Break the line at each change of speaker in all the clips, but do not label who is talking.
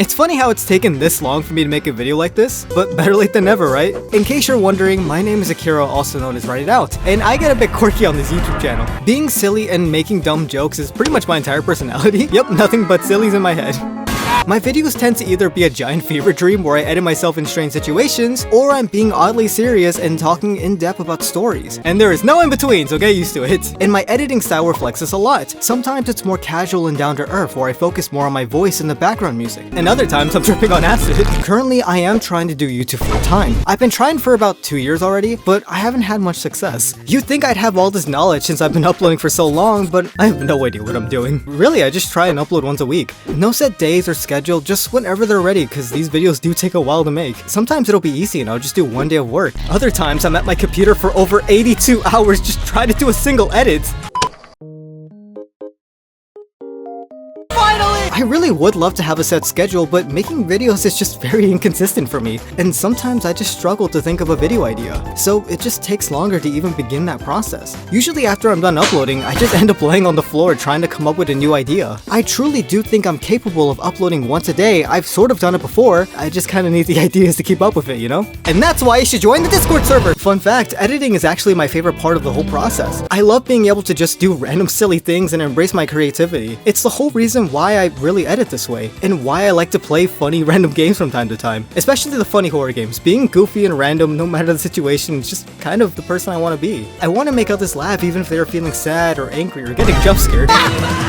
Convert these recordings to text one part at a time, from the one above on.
It's funny how it's taken this long for me to make a video like this, but better late than never, right? In case you're wondering, my name is Akira, also known as Write It Out, and I get a bit quirky on this YouTube channel. Being silly and making dumb jokes is pretty much my entire personality. Yep, nothing but sillies in my head. My videos tend to either be a giant fever dream where I edit myself in strange situations, or I'm being oddly serious and talking in depth about stories. And there is no in-between, so get used to it. And my editing style reflects this a lot. Sometimes it's more casual and down to earth, where I focus more on my voice and the background music. And other times I'm tripping on acid. Currently, I am trying to do YouTube full time. I've been trying for about 2 years already, but I haven't had much success. You'd think I'd have all this knowledge since I've been uploading for so long, but I have no idea what I'm doing. Really, I just try and upload once a week. No set days or schedule, just whenever they're ready, because these videos do take a while to make. Sometimes it'll be easy and I'll just do one day of work. Other times I'm at my computer for over 82 hours just trying to do a single edit. I really would love to have a set schedule, but making videos is just very inconsistent for me, and sometimes I just struggle to think of a video idea, so it just takes longer to even begin that process. Usually after I'm done uploading, I just end up laying on the floor trying to come up with a new idea. I truly do think I'm capable of uploading once a day. I've sort of done it before, I just kinda need the ideas to keep up with it, you know? And that's why you should join the Discord server! Fun fact, editing is actually my favorite part of the whole process. I love being able to just do random silly things and embrace my creativity. It's the whole reason why I really edit this way, and why I like to play funny random games from time to time, especially the funny horror games. Being goofy and random no matter the situation is just kind of the person I want to be. I want to make others laugh even if they're feeling sad or angry or getting jump scared.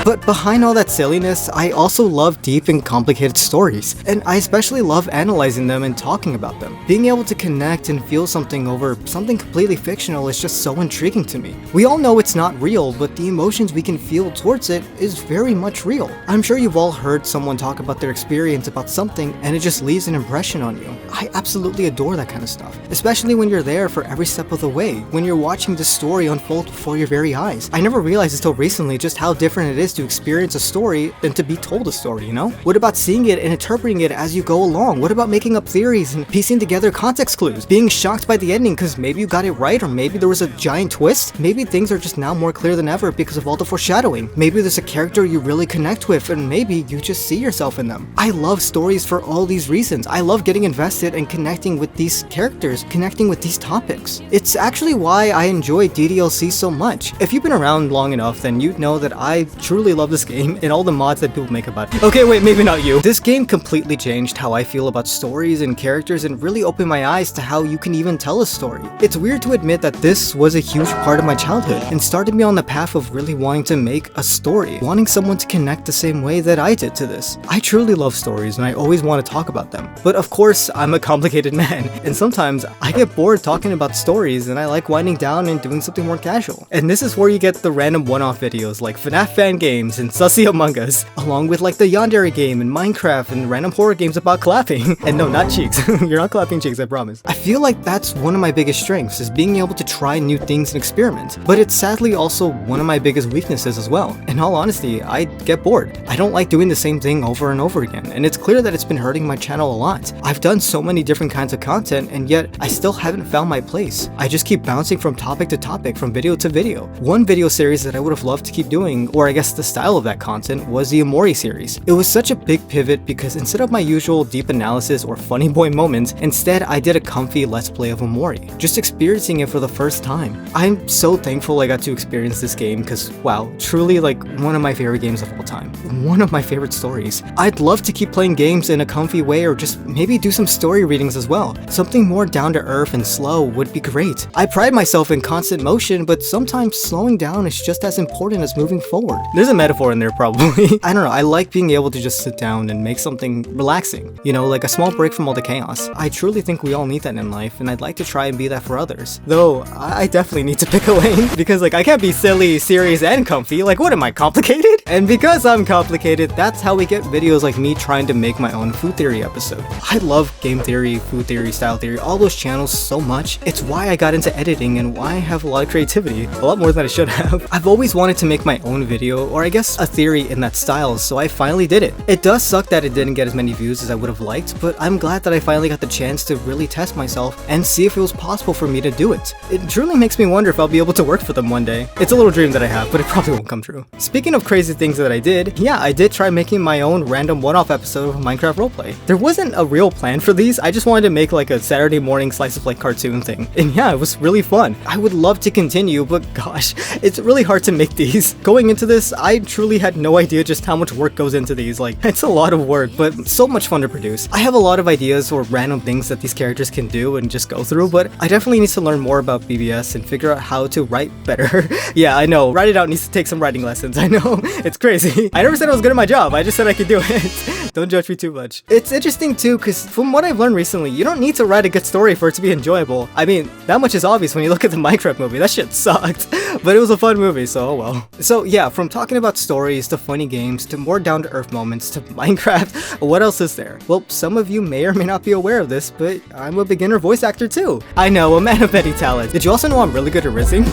But behind all that silliness, I also love deep and complicated stories, and I especially love analyzing them and talking about them. Being able to connect and feel something over something completely fictional is just so intriguing to me. We all know it's not real, but the emotions we can feel towards it is very much real. I'm sure you've all heard someone talk about their experience about something and it just leaves an impression on you. I absolutely adore that kind of stuff, especially when you're there for every step of the way, when you're watching the story unfold before your very eyes. I never realized until recently just how different it is to experience a story than to be told a story, you know? What about seeing it and interpreting it as you go along? What about making up theories and piecing together context clues? Being shocked by the ending because maybe you got it right, or maybe there was a giant twist? Maybe things are just now more clear than ever because of all the foreshadowing. Maybe there's a character you really connect with, and maybe you just see yourself in them. I love stories for all these reasons. I love getting invested and connecting with these characters, connecting with these topics. It's actually why I enjoy DDLC so much. If you've been around long enough, then you'd know that I truly love this game and all the mods that people make about it. Okay, wait, maybe not you. This game completely changed how I feel about stories and characters and really opened my eyes to how you can even tell a story. It's weird to admit that this was a huge part of my childhood and started me on the path of really wanting to make a story, wanting someone to connect the same way that I did to this. I truly love stories and I always want to talk about them. But of course, I'm a complicated man, and sometimes I get bored talking about stories and I like winding down and doing something more casual. And this is where you get the random one-off videos like FNAF fan games and Sussy Among Us, along with like the Yandere game and Minecraft and random horror games about clapping. And no, not cheeks. You're not clapping cheeks, I promise. I feel like that's one of my biggest strengths, is being able to try new things and experiment. But it's sadly also one of my biggest weaknesses as well. In all honesty, I get bored. I don't like doing the same thing over and over again, and it's clear that it's been hurting my channel a lot. I've done so many different kinds of content, and yet I still haven't found my place. I just keep bouncing from topic to topic, from video to video. One video series that I would have loved to keep doing, or I guess the style of that content, was the Omori series. It was such a big pivot because instead of my usual deep analysis or funny boy moments, instead I did a comfy let's play of Omori, just experiencing it for the first time. I'm so thankful I got to experience this game because, wow, truly like one of my favorite games of all time. One of my favorite stories. I'd love to keep playing games in a comfy way, or just maybe do some story readings as well. Something more down to earth and slow would be great. I pride myself in constant motion, but sometimes slowing down is just as important as moving forward. There's a metaphor in there probably. I don't know, I like being able to just sit down and make something relaxing. You know, like a small break from all the chaos. I truly think we all need that in life, and I'd like to try and be that for others. Though, I definitely need to pick a lane, because like I can't be silly, serious, and comfy. Like what am I, complicated? And because I'm complicated, that's how we get videos like me trying to make my own food theory episode. I love game theory, food theory, style theory, all those channels so much. It's why I got into editing and why I have a lot of creativity, a lot more than I should have. I've always wanted to make my own video, or I guess a theory in that style, so I finally did it. It does suck that it didn't get as many views as I would have liked, but I'm glad that I finally got the chance to really test myself and see if it was possible for me to do it. It truly makes me wonder if I'll be able to work for them one day. It's a little dream that I have, but it probably won't come true. Speaking of crazy things that I did, yeah, I did try try making my own random one-off episode of a Minecraft roleplay. There wasn't a real plan for these, I just wanted to make like a Saturday morning slice of life cartoon thing. And yeah, it was really fun. I would love to continue, but gosh, it's really hard to make these. Going into this, I truly had no idea just how much work goes into these. Like, it's a lot of work, but so much fun to produce. I have a lot of ideas or random things that these characters can do and just go through, but I definitely need to learn more about BBS and figure out how to write better. Yeah, I know, Write It Out needs to take some writing lessons. I know, it's crazy. I never said I was good at my job, I just said I could do it. Don't judge me too much. It's interesting too, because from what I've learned recently, you don't need to write a good story for it to be enjoyable. I mean, that much is obvious when you look at the Minecraft movie. That shit sucked, but it was a fun movie, so oh well. So yeah, from talking about stories to funny games to more down-to-earth moments to Minecraft, what else is there? Well, some of you may or may not be aware of this, but I'm a beginner voice actor too. I know, a man of many talents. Did you also know I'm really good at rizzing?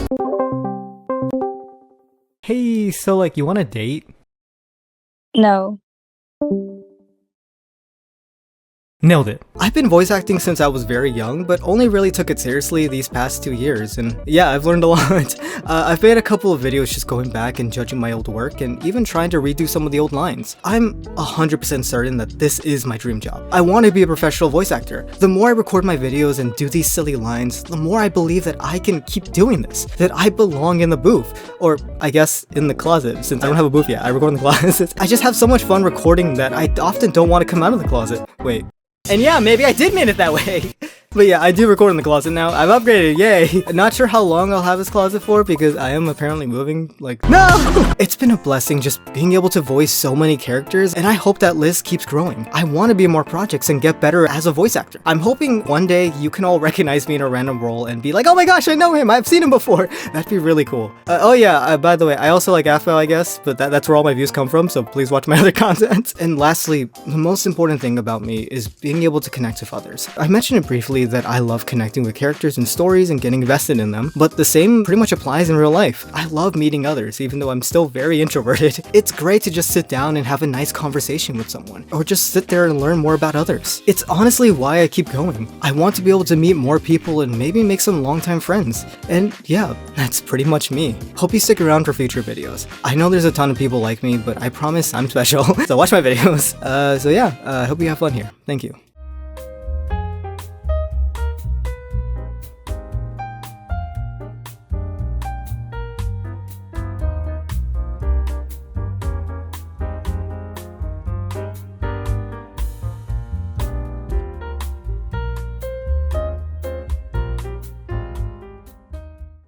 Hey, so like, you want a date?
No.
Nailed it. I've been voice acting since I was very young, but only really took it seriously these past 2 years, and yeah, I've learned a lot. I've made a couple of videos just going back and judging my old work, and even trying to redo some of the old lines. I'm 100% certain that this is my dream job. I want to be a professional voice actor. The more I record my videos and do these silly lines, the more I believe that I can keep doing this, that I belong in the booth, or I guess in the closet, since I don't have a booth yet, I record in the closet. I just have so much fun recording that I often don't want to come out of the closet. Wait. And yeah, maybe I did mean it that way. But yeah, I do record in the closet now. I've upgraded, yay! Not sure how long I'll have this closet for because I am apparently moving, like, no! It's been a blessing just being able to voice so many characters, and I hope that list keeps growing. I want to be in more projects and get better as a voice actor. I'm hoping one day you can all recognize me in a random role and be like, oh my gosh, I know him, I've seen him before! That'd be really cool. Oh yeah, by the way, I also like AFL, I guess, but that's where all my views come from, so please watch my other content. And lastly, the most important thing about me is being able to connect with others. I mentioned it briefly that I love connecting with characters and stories and getting invested in them, but the same pretty much applies in real life. I love meeting others, even though I'm still very introverted. It's great to just sit down and have a nice conversation with someone, or just sit there and learn more about others. It's honestly why I keep going. I want to be able to meet more people and maybe make some longtime friends. And yeah, that's pretty much me. Hope you stick around for future videos. I know there's a ton of people like me, but I promise I'm special, so watch my videos. So yeah, I hope you have fun here. Thank you.